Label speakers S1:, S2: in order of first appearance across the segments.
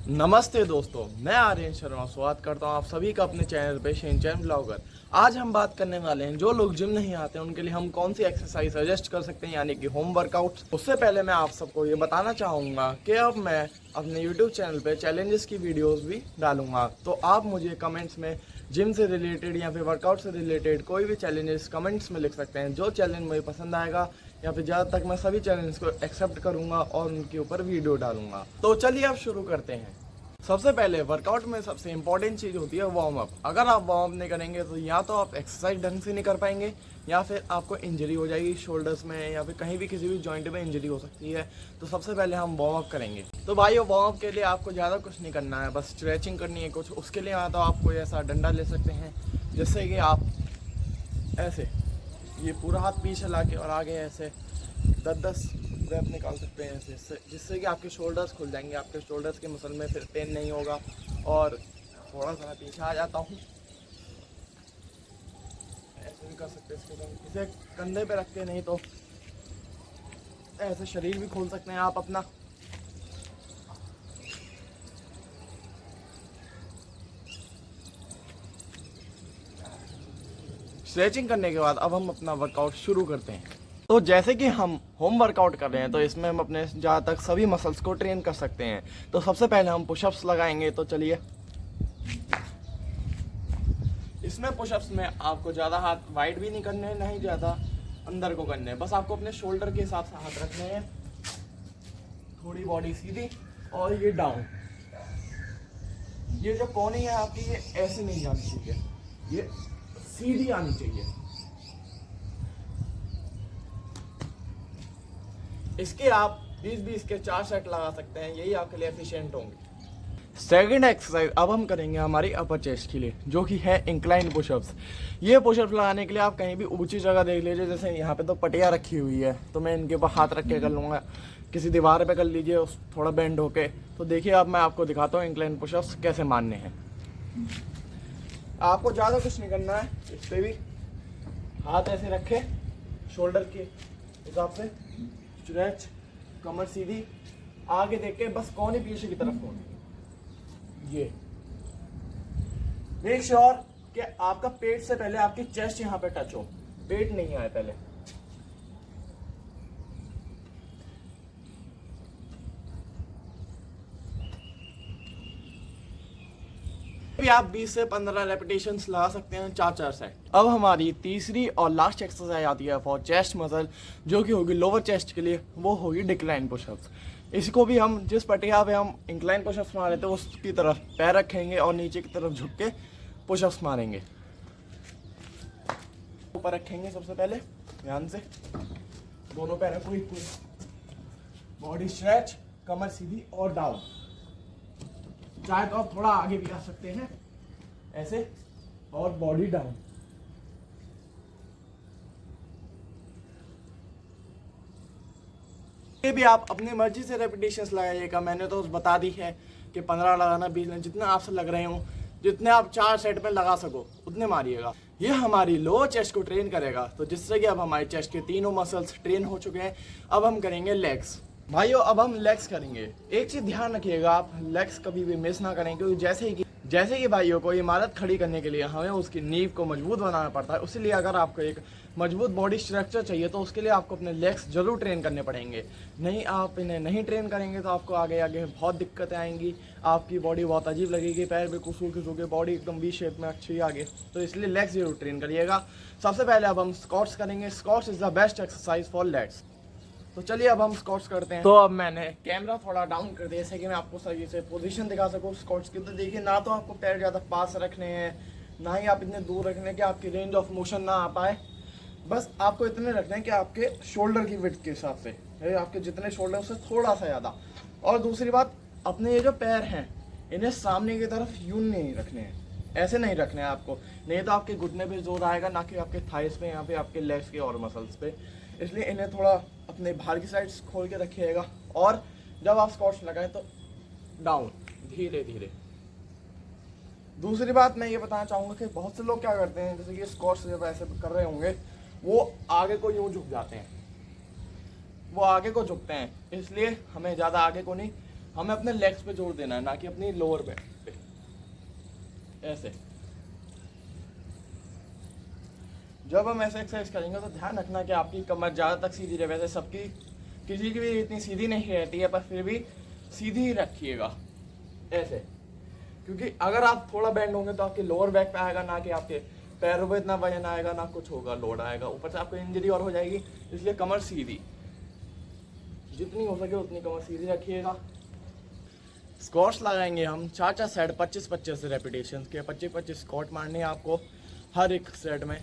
S1: नमस्ते दोस्तों, मैं आर्यन शर्मा स्वागत करता हूं आप सभी का अपने चैनल पे शिनचैन ब्लॉगर। आज हम बात करने वाले हैं जो लोग जिम नहीं आते उनके लिए हम कौन सी एक्सरसाइज सजेस्ट कर सकते हैं, यानी कि होम वर्कआउट। उससे पहले मैं आप सबको ये बताना चाहूँगा कि अब मैं अपने यूट्यूब चैनल पे चैलेंजेस की वीडियोस भी डालूंगा, तो आप मुझे कमेंट्स में जिम से रिलेटेड या फिर वर्कआउट से रिलेटेड कोई भी चैलेंजेस कमेंट्स में लिख सकते हैं। जो चैलेंज मुझे पसंद आएगा या फिर ज़्यादा तक मैं सभी चैलेंज को एक्सेप्ट करूंगा और उनके ऊपर वीडियो डालूंगा। तो चलिए अब शुरू करते हैं। सबसे पहले वर्कआउट में सबसे इंपॉर्टेंट चीज़ होती है वार्म अप। अगर आप वार्म अप नहीं करेंगे तो या तो आप एक्सरसाइज ढंग से नहीं कर पाएंगे या फिर आपको इंजरी हो जाएगी शोल्डर्स में या फिर कहीं भी किसी भी जॉइंट में इंजरी हो सकती है। तो सबसे पहले हम वार्म अप करेंगे। तो भाइयों, वार्म अप के लिए आपको ज़्यादा कुछ नहीं करना है, बस स्ट्रेचिंग करनी है कुछ। उसके लिए या तो आप कोई ऐसा डंडा ले सकते हैं जिससे कि आप ऐसे ये पूरा हाथ पीछे ला के और आगे ऐसे 10-10 ब्रेथ निकाल सकते हैं ऐसे, जिससे कि आपके शोल्डर्स खुल जाएंगे, आपके शोल्डर्स के मसल में फिर पेन नहीं होगा। और थोड़ा सा मैं पीछे आ जाता हूँ, ऐसे भी कर सकते हैं इसे कंधे पे रख के, नहीं तो ऐसे शरीर भी खोल सकते हैं आप अपना। स्ट्रेचिंग करने के बाद अब हम अपना वर्कआउट शुरू करते हैं। तो जैसे कि हम होम वर्कआउट कर रहे हैं तो इसमें हम अपने ज़्यादा तक सभी मसल्स को ट्रेन कर सकते हैं। तो सबसे पहले हम पुशअप्स लगाएंगे। तो चलिए, इसमें पुशअप्स में आपको ज़्यादा हाथ वाइड भी नहीं करने हैं, नहीं ज़्यादा अंदर को करने हैं। बस आपको अपने शोल्डर के हिसाब से हाथ रखने हैं, थोड़ी बॉडी सीधी और ये डाउन। ये जो कोनी है आपकी, ये ऐसे नहीं जानी चाहिए, ये सीधी आनी चाहिए। इसके आप 20-20 के 4 सेट लगा सकते हैं, यही आपके लिए एफिशिएंट होंगे। सेकंड एक्सरसाइज अब हम करेंगे हमारी अपर चेस्ट के लिए, जो कि है इंक्लाइन पुशअप्स। ये पुशअप्स लगाने के लिए आप कहीं भी ऊंची जगह देख लीजिए, जैसे यहाँ पे तो पटिया रखी हुई है तो मैं इनके ऊपर हाथ रख के कर लूँगा। किसी दीवार पे कर लीजिए थोड़ा बेंड होके। तो देखिए अब मैं आपको दिखाता हूँ इंक्लाइन पुशअप्स कैसे मारने हैं। आपको ज़्यादा कुछ नहीं करना है, इस पर भी हाथ ऐसे रखे शोल्डर के हिसाब से, स्ट्रेच, कमर सीधी, आगे देख के बस कोहनी पीछे की तरफ कोहनी। ये मेक श्योर कि आपका पेट से पहले आपकी चेस्ट यहां पे टच हो, पेट नहीं आए पहले। भी आप 20 से 15 रेपिटेशंस लगा सकते हैं, 4-4 सेट। अब हमारी तीसरी और लास्ट एक्सरसाइज आती है फॉर चेस्ट मसल, जो कि होगी लोअर चेस्ट के लिए, वो होगी डिक्लाइन पुशअप्स। इसको भी हम जिस पटिया पे हम इंक्लाइन पुशअप्स मारे थे उसकी तरफ पैर रखेंगे और नीचे की तरफ झुक के पुशअप्स मारेंगे। ऊपर रखेंगे सबसे पहले, ध्यान से दोनों पैरों को इक्वल, बॉडी स्ट्रेच, कमर सीधी और डाउन। चाहे तो आप थोड़ा आगे भी आ सकते हैं ऐसे, और बॉडी डाउन। ये भी आप अपनी मर्जी से रेपिटेशंस लगाइएगा। मैंने तो बता दी है कि 15 लगाना, 20, जितने आपसे लग रहे हो, जितने आप 4 सेट में लगा सको उतने मारिएगा। ये हमारी लोअर चेस्ट को ट्रेन करेगा। तो जिससे कि अब हमारी चेस्ट के तीनों मसल्स ट्रेन हो चुके हैं। अब हम करेंगे लेग्स। भाइयों, अब हम लेग्स करेंगे। एक चीज ध्यान रखिएगा, आप लेग्स कभी भी मिस ना करें, क्योंकि जैसे कि भाइयों को इमारत खड़ी करने के लिए हमें उसकी नींव को मजबूत बनाना पड़ता है। उसीलिए अगर आपको एक मजबूत बॉडी स्ट्रक्चर चाहिए तो उसके लिए आपको अपने लेग्स जरूर ट्रेन करने पड़ेंगे। नहीं, आप इन्हें नहीं ट्रेन करेंगे तो आपको आगे आगे बहुत दिक्कतें आएंगी, आपकी बॉडी बहुत अजीब लगेगी, पैर बिल्कुल सूखे सूखे, बॉडी एकदम वी शेप में अच्छी आगे। तो इसलिए लेग्स जरूर ट्रेन करिएगा। सबसे पहले अब हम स्क्वाट्स करेंगे। Squats is the best exercise for legs. तो चलिए अब हम स्क्वाट्स करते हैं। तो अब मैंने कैमरा थोड़ा डाउन कर दिया जैसे कि मैं आपको सही से पोजीशन दिखा सकूँ स्क्वाट्स की। तो देखिए, ना तो आपको पैर ज़्यादा पास रखने हैं, ना ही आप इतने दूर रखने कि आपकी रेंज ऑफ मोशन ना आ पाए। बस आपको इतने रखने हैं कि आपके शोल्डर की विड्थ के हिसाब से, आपके जितने शोल्डर से थोड़ा सा ज़्यादा। और दूसरी बात, अपने ये जो पैर हैं इन्हें सामने की तरफ यूं नहीं रखने हैं, ऐसे नहीं रखने हैं आपको, नहीं तो आपके घुटने पे जोर आएगा, ना कि आपके थाइस पे, यहाँ पे आपके लेग्स के और मसल्स पे। इसलिए इन्हें थोड़ा अपने बाहर की साइड खोल के रखिएगा। और जब आप स्क्वाट्स लगाएं तो डाउन, धीरे धीरे। दूसरी बात मैं ये बताना चाहूँगा कि बहुत से लोग क्या करते हैं, जैसे कि स्क्वाट्स जब ऐसे कर रहे होंगे वो आगे को यूँ झुक जाते हैं, वो आगे को झुकते हैं। इसलिए हमें ज़्यादा आगे को नहीं, हमें अपने लेग्स पे जोर देना है, ना कि अपनी लोअर बैक पे। ऐसे जब हम ऐसे एक्सरसाइज करेंगे तो ध्यान रखना कि आपकी कमर ज़्यादा तक सीधी रहे। वैसे सबकी किसी की भी इतनी सीधी नहीं रहती है, पर फिर भी सीधी ही रखिएगा ऐसे, क्योंकि अगर आप थोड़ा बेंड होंगे तो आपके लोअर बैक पे आएगा, ना कि आपके पैरों पे इतना वजन आएगा, ना कुछ होगा, लोड आएगा, ऊपर से आपको इंजरी और हो जाएगी। इसलिए कमर सीधी, जितनी हो सके उतनी कमर सीधी रखिएगा। स्क्वाट्स लगाएंगे हम 4-4 सेट 25-25 रेपिटेशन के, 25-25 स्क्वाट मारने हैं आपको हर एक सेट में।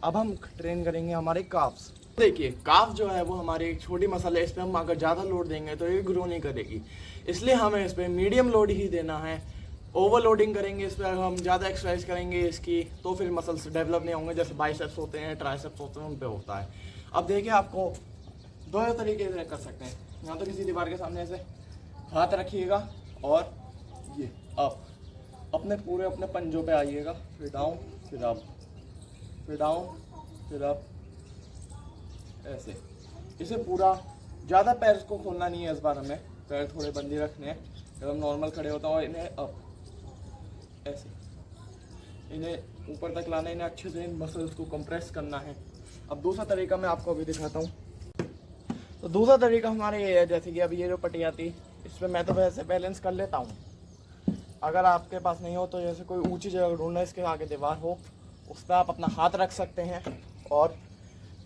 S1: अब हम ट्रेन करेंगे हमारे काफ्स। देखिए काफ जो है वो हमारी एक छोटी मसल है, इस पर हम अगर ज़्यादा लोड देंगे तो ये ग्रो नहीं करेगी, इसलिए हमें इस पर मीडियम लोड ही देना है। ओवरलोडिंग करेंगे इस पर, अगर हम ज़्यादा एक्सरसाइज करेंगे इसकी तो फिर मसल्स डेवलप नहीं होंगे, जैसे बाइसेप्स होते हैं, ट्राइसेप्स होते हैं, उन पे होता है। अब देखिए आपको दो तरीके से कर सकते हैं। यहाँ तो किसी दीवार के सामने ऐसे हाथ रखिएगा और ये अप, अपने पूरे अपने पंजों पे आइएगा, फिर डाउन, फिर अप, फिर डाउन, फिर अप, ऐसे। इसे पूरा ज़्यादा पैर को खोलना नहीं है इस बार, हमें पैर थोड़े बंदी रखने हैं। जब हम नॉर्मल खड़े होता हूँ इन्हें अप, ऐसे इन्हें ऊपर तक लाना, इन्हें अच्छे से इन मसल्स को कंप्रेस करना है। अब दूसरा तरीका मैं आपको अभी दिखाता हूँ। तो दूसरा तरीका हमारे ये है, जैसे कि अभी ये जो पट्टी आती है इस पर मैं तो वैसे बैलेंस कर लेता हूँ। अगर आपके पास नहीं हो तो जैसे कोई ऊंची जगह ढूंढना, इसके आगे दीवार हो, उस पर आप अपना हाथ रख सकते हैं और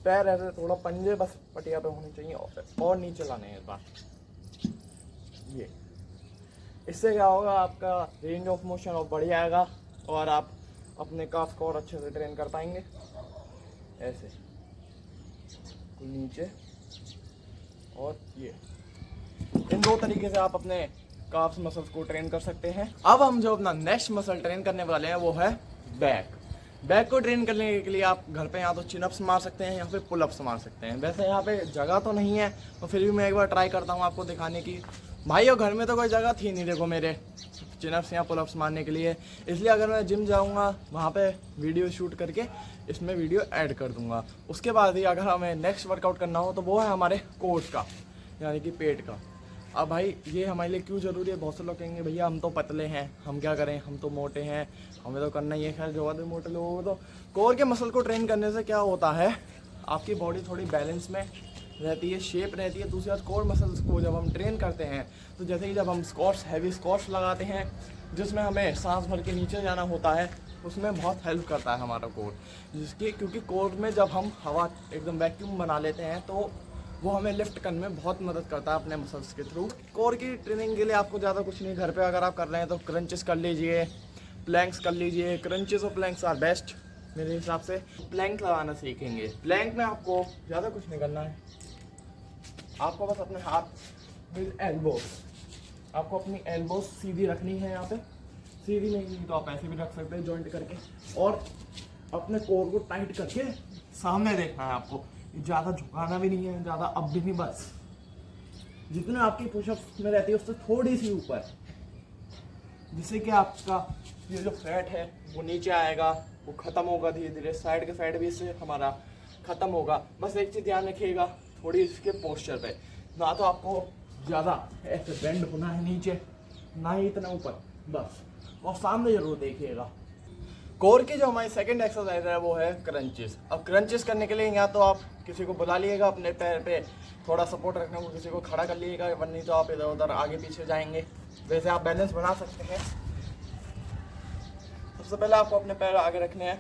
S1: पैर ऐसे थोड़ा पंजे बस पटिया पे होनी चाहिए और नीचे लाने हैं इस बार। ये इससे क्या होगा, आपका रेंज ऑफ मोशन और बढ़ जाएगा और आप अपने काफ को और अच्छे से ट्रेन कर पाएंगे। ऐसे नीचे और ये, इन दो तरीके से आप अपने काफ्स मसल्स को ट्रेन कर सकते हैं। अब हम जो अपना नेक्स्ट मसल ट्रेन करने वाले हैं वो है बैक। बैक को ट्रेन करने के लिए आप घर पे या तो चिनअप्स मार सकते हैं या फिर पुलअप्स मार सकते हैं। वैसे यहाँ पे जगह तो नहीं है, तो फिर भी मैं एक बार ट्राई करता हूँ आपको दिखाने की। भाई और घर में तो कोई जगह थी नहीं देखो मेरे चिनअप्स या पुलअप्स मारने के लिए, इसलिए अगर मैं जिम जाऊँगा वहाँ पे वीडियो शूट करके इसमें वीडियो ऐड कर दूँगा। उसके बाद ही अगर हमें नेक्स्ट वर्कआउट करना हो तो वो है हमारे कोर्स का, यानी कि पेट का। अब भाई ये हमारे लिए क्यों ज़रूरी है, बहुत से लोग कहेंगे भैया हम तो पतले हैं, हम क्या करें, हम तो मोटे हैं, हमें तो करना ही है। खैर जो आदमी मोटे लोगों को, तो कोर के मसल को ट्रेन करने से क्या होता है, आपकी बॉडी थोड़ी बैलेंस में रहती है, शेप रहती है। दूसरी बात, कोर मसल्स को जब हम ट्रेन करते हैं तो जैसे कि जब हम स्क्वाट्स, हैवी स्क्वाट्स लगाते हैं जिसमें हमें सांस भर के नीचे जाना होता है, उसमें बहुत हेल्प करता है हमारा कोर। जिसकी क्योंकि कोर में जब हम हवा एकदम वैक्यूम बना लेते हैं तो वो हमें लिफ्ट करने में बहुत मदद करता है अपने मसल्स के थ्रू। कोर की ट्रेनिंग के लिए आपको ज़्यादा कुछ नहीं, घर पे अगर आप कर रहे हैं तो क्रंचेस कर लीजिए, प्लैंक्स कर लीजिए। क्रंचेस और प्लैंक्स आर बेस्ट मेरे हिसाब से। प्लैंक लगाना सीखेंगे। प्लैंक में आपको ज़्यादा कुछ नहीं करना है, आपको बस अपने हाथ विद एल्बो, आपको अपनी एल्बो सीधी रखनी है। यहाँ पे सीधी नहीं तो आप ऐसे भी रख सकते हैं जॉइंट करके, और अपने कोर को टाइट करके सामने देखना है आपको। ज़्यादा झुकाना भी नहीं है, ज़्यादा अप भी नहीं, बस जितने आपकी पुशअप्स में रहती है उससे थोड़ी सी ऊपर, जिससे कि आपका ये जो फैट है वो नीचे आएगा, वो ख़त्म होगा धीरे धीरे। साइड के फैट भी इससे हमारा ख़त्म होगा। बस एक चीज़ ध्यान रखिएगा थोड़ी इसके पोस्चर पे, ना तो आपको ज़्यादा ऐसे बेंड होना है नीचे, ना ही इतना ऊपर, बस। और सामने जरूर देखिएगा। कोर की जो हमारी सेकंड एक्सरसाइज है वो है क्रंचेस। अब क्रंचेस करने के लिए या तो आप किसी को बुला लीजिएगा अपने पैर पे थोड़ा सपोर्ट रखने को, किसी को खड़ा कर लीजिएगा, वरना तो आप इधर उधर आगे पीछे जाएंगे। वैसे आप बैलेंस बना सकते हैं। सबसे पहले आपको अपने पैर आगे रखने हैं,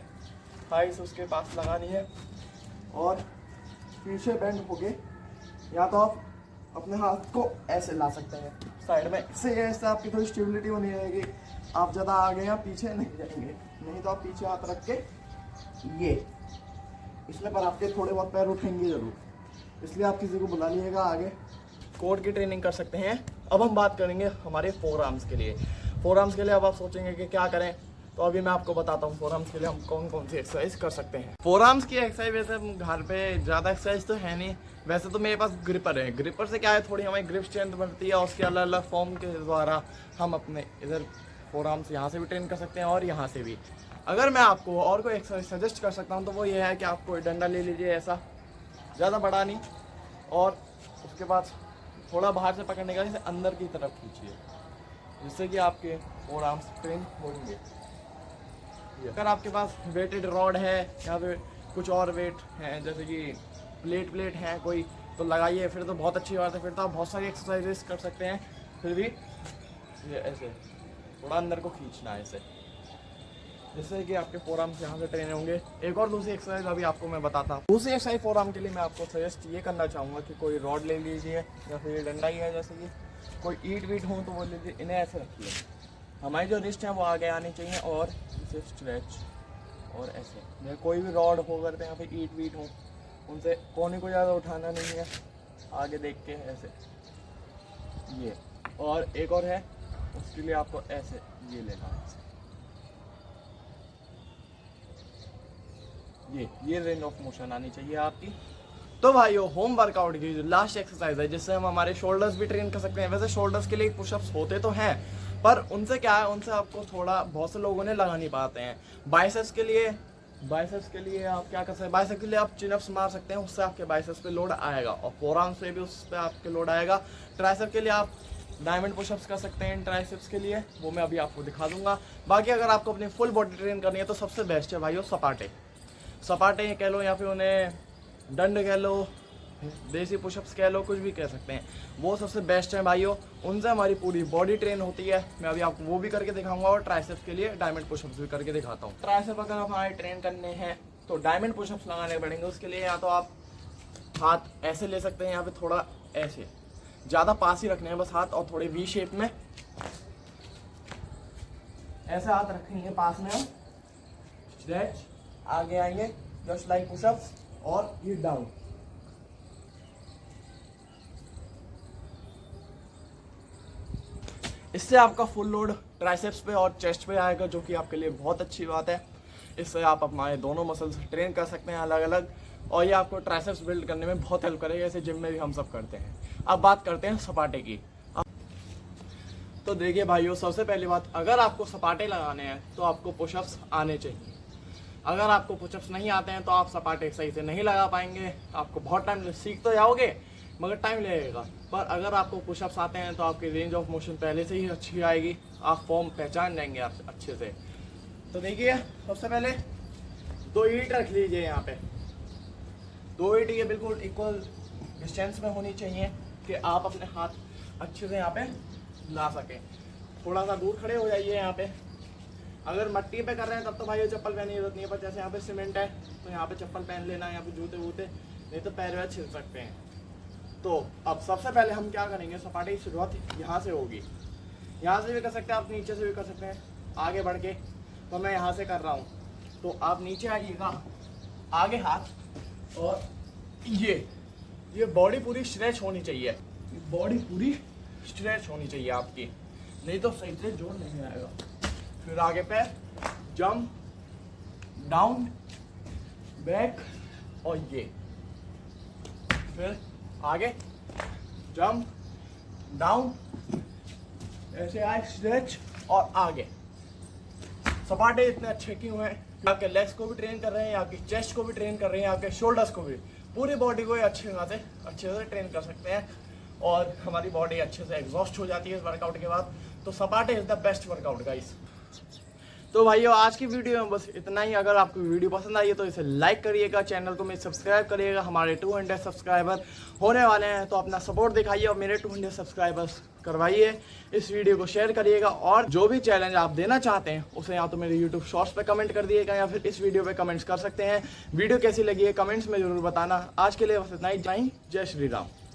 S1: थाइस उसके पास लगानी है और पीछे बेंड होके या तो आप अपने हाथ को ऐसे ला सकते हैं साइड में, इससे ऐसे आपकी थोड़ी स्टेबिलिटी बनी रहेगी। आप ज़्यादा आगे या पीछे नहीं जाएंगे, नहीं तो आप पीछे हाथ रख के ये, इसमें पर आपके थोड़े बहुत पैर उठेंगे जरूर, इसलिए आप किसी को बुला लीजिएगा आगे। कोर की ट्रेनिंग कर सकते हैं। अब हम बात करेंगे हमारे फोर आर्म्स के लिए। फोर आर्म्स के लिए अब आप सोचेंगे कि क्या करें, तो अभी मैं आपको बताता हूँ फोर आर्म्स के लिए हम कौन कौन सी एक्सरसाइज कर सकते हैं। फोर आर्म्स की एक्सरसाइज वैसे घर पे ज़्यादा एक्सरसाइज तो है नहीं, वैसे तो मेरे पास ग्रिपर है। ग्रिपर से क्या है, थोड़ी हमारी ग्रिप स्ट्रेंथ बढ़ती है और उसके अलग अलग फॉर्म के द्वारा हम अपने इधर फोर आर्म्स यहाँ से भी ट्रेन कर सकते हैं और यहाँ से भी। अगर मैं आपको और कोई एक्सरसाइज सजेस्ट कर सकता हूँ तो वो ये है कि आप कोई डंडा ले लीजिए ऐसा, ज़्यादा बड़ा नहीं, और उसके बाद थोड़ा बाहर से पकड़ने का, इसे अंदर की तरफ खींचिए, जिससे कि आपके फोर आर्म्स ट्रेन होंगे। अगर आपके पास वेटेड रॉड है या फिर कुछ और वेट है, जैसे कि प्लेट है कोई, तो लगाइए, फिर तो बहुत अच्छी बात है, फिर तो आप बहुत सारी एक्सरसाइजेस कर सकते हैं। फिर भी ये ऐसे थोड़ा अंदर को खींचना है ऐसे, जिससे कि आपके फोर आर्म्स यहाँ से ट्रेन होंगे। एक और दूसरी एक्सरसाइज अभी आपको मैं बताता हूँ। दूसरी एक्सरसाइज फोर आर्म के लिए मैं आपको सजेस्ट ये करना चाहूँगा कि कोई रॉड ले लीजिए या फिर डंडा ही है, जैसे कि कोई ईट वीट हो तो वो ले लीजिए, इन्हें ऐसे रखिए। हमारी जो रिस्ट है वो आगे आनी चाहिए और इसे स्ट्रेच, और ऐसे कोई भी रॉड हो करते हैं या फिर ईट वीट हो, उनसे कोने को ज़्यादा उठाना नहीं है, आगे देख के ऐसे ये। और एक और है, उसके लिए आपको ऐसे ये लेना है, ये रेंज ऑफ मोशन आनी चाहिए आपकी। तो भाइयों, होम वर्कआउट की जो लास्ट एक्सरसाइज है, जिससे हम हमारे शोल्डर्स भी ट्रेन कर सकते हैं। वैसे शोल्डर्स के लिए पुशअप्स होते तो हैं, पर उनसे क्या है, उनसे आपको थोड़ा, बहुत से लोगों ने लगा नहीं पाते हैं। बाइसेप्स के लिए आप क्या कर सकते हैं, बाइसेप्स के लिए आप चिनअप्स मार सकते हैं, उससे आपके बाइसेप्स पे लोड आएगा, और फोरआर्म्स पे भी उस पर आपके लोड आएगा। ट्राइसेप्स के लिए आप डायमंड पुशअप्स कर सकते हैं, ट्राइसेप्स के लिए वो मैं अभी आपको दिखा दूंगा। बाकी अगर आपको अपनी फुल बॉडी ट्रेन करनी है तो सबसे बेस्ट है भाइयों सपाटे कह लो, या फिर उन्हें दंड कह लो, देसी पुशअप्स कह लो, कुछ भी कह सकते हैं, वो सबसे बेस्ट है भाइयों। उनसे हमारी पूरी बॉडी ट्रेन होती है। मैं अभी आपको वो भी करके दिखाऊंगा, और ट्राइसेप्स के लिए डायमंड पुशअप्स भी करके दिखाता हूँ। ट्राइसेप अगर हमारे ट्रेन करने हैं तो डायमंड पुशअप्स लगाने पड़ेंगे। उसके लिए या तो आप हाथ ऐसे ले सकते हैं, या फिर थोड़ा ऐसे, ज़्यादा पास ही रखने हैं बस हाथ, और थोड़े वी शेप में ऐसे हाथ रखेंगे पास में हम, स्ट्रेच, आगे आएंगे जस्ट लाइक पुशअप्स, और ये डाउन। इससे आपका फुल लोड ट्राइसेप्स पे और चेस्ट पे आएगा, जो कि आपके लिए बहुत अच्छी बात है। इससे आप हमारे दोनों मसल्स ट्रेन कर सकते हैं अलग अलग, और ये आपको ट्राइसेप्स बिल्ड करने में बहुत हेल्प करेगा, जैसे जिम में भी हम सब करते हैं। अब बात करते हैं सपाटे की। तो देखिए भाइयों, सबसे पहली बात, अगर आपको सपाटे लगाने हैं तो आपको पुशअप्स आने चाहिए। अगर आपको पुशअप्स नहीं आते हैं तो आप सपाटे सही से नहीं लगा पाएंगे, आपको बहुत टाइम, सीख तो जाओगे मगर टाइम लगेगा। पर अगर आपको पुशअप्स आते हैं तो आपकी रेंज ऑफ मोशन पहले से ही अच्छी आएगी, आप फॉर्म पहचान जाएंगे आप अच्छे से। तो देखिए, सबसे पहले 2 ईंट रख लीजिए यहाँ पे। 2 ईंट ये बिल्कुल इक्वल डिस्टेंस में होनी चाहिए कि आप अपने हाथ अच्छे से यहाँ पे ला सकें। थोड़ा सा दूर खड़े हो जाइए यहाँ पे। अगर मट्टी पे कर रहे हैं तब तो भाई चप्पल पहनने की जरूरत नहीं है, पर जैसे यहाँ पे सीमेंट है तो यहाँ पे चप्पल पहन लेना है, यहाँ पे जूते वूते, नहीं तो पैर वैर छिल सकते हैं। तो अब सबसे पहले हम क्या करेंगे, सपाटे की शुरुआत यहाँ से होगी। यहाँ से भी कर सकते हैं आप, नीचे से भी कर सकते हैं आगे बढ़ के। तो मैं यहाँ से कर रहा हूँ, तो आप नीचे आइएगा, आगे हाथ, और ये बॉडी पूरी स्ट्रेच होनी चाहिए, बॉडी पूरी स्ट्रेच होनी चाहिए आपकी, नहीं तो सही से जोड़ नहीं आएगा। फिर आगे पैर, जंप, डाउन, बैक, और ये फिर आगे, जंप, डाउन, ऐसे आए, स्ट्रेच, और आगे। सपाटे इतने अच्छे क्यों हैं? आपके लेग्स को भी ट्रेन कर रहे हैं, आपकी चेस्ट को भी ट्रेन कर रहे हैं, आपके शोल्डर्स को भी, पूरी बॉडी को अच्छे से ट्रेन कर सकते हैं, और हमारी बॉडी अच्छे से एग्जॉस्ट हो जाती है इस वर्कआउट के बाद। तो सपाटे is the best workout guys. तो भाइयों, आज की वीडियो में बस इतना ही। अगर आपको वीडियो पसंद आई है तो इसे लाइक करिएगा, चैनल को मेरे सब्सक्राइब करिएगा। हमारे 200 सब्सक्राइबर होने वाले हैं, तो अपना सपोर्ट दिखाइए और मेरे 200 सब्सक्राइबर्स करवाइए। इस वीडियो को शेयर करिएगा, और जो भी चैलेंज आप देना चाहते हैं उसे या तो मेरे यूट्यूब शॉर्ट्स पे कमेंट कर दिएगा, या फिर इस वीडियो पे कमेंट्स कर सकते हैं। वीडियो कैसी लगी है कमेंट्स में जरूर बताना। आज के लिए बस इतना ही। जय श्री राम।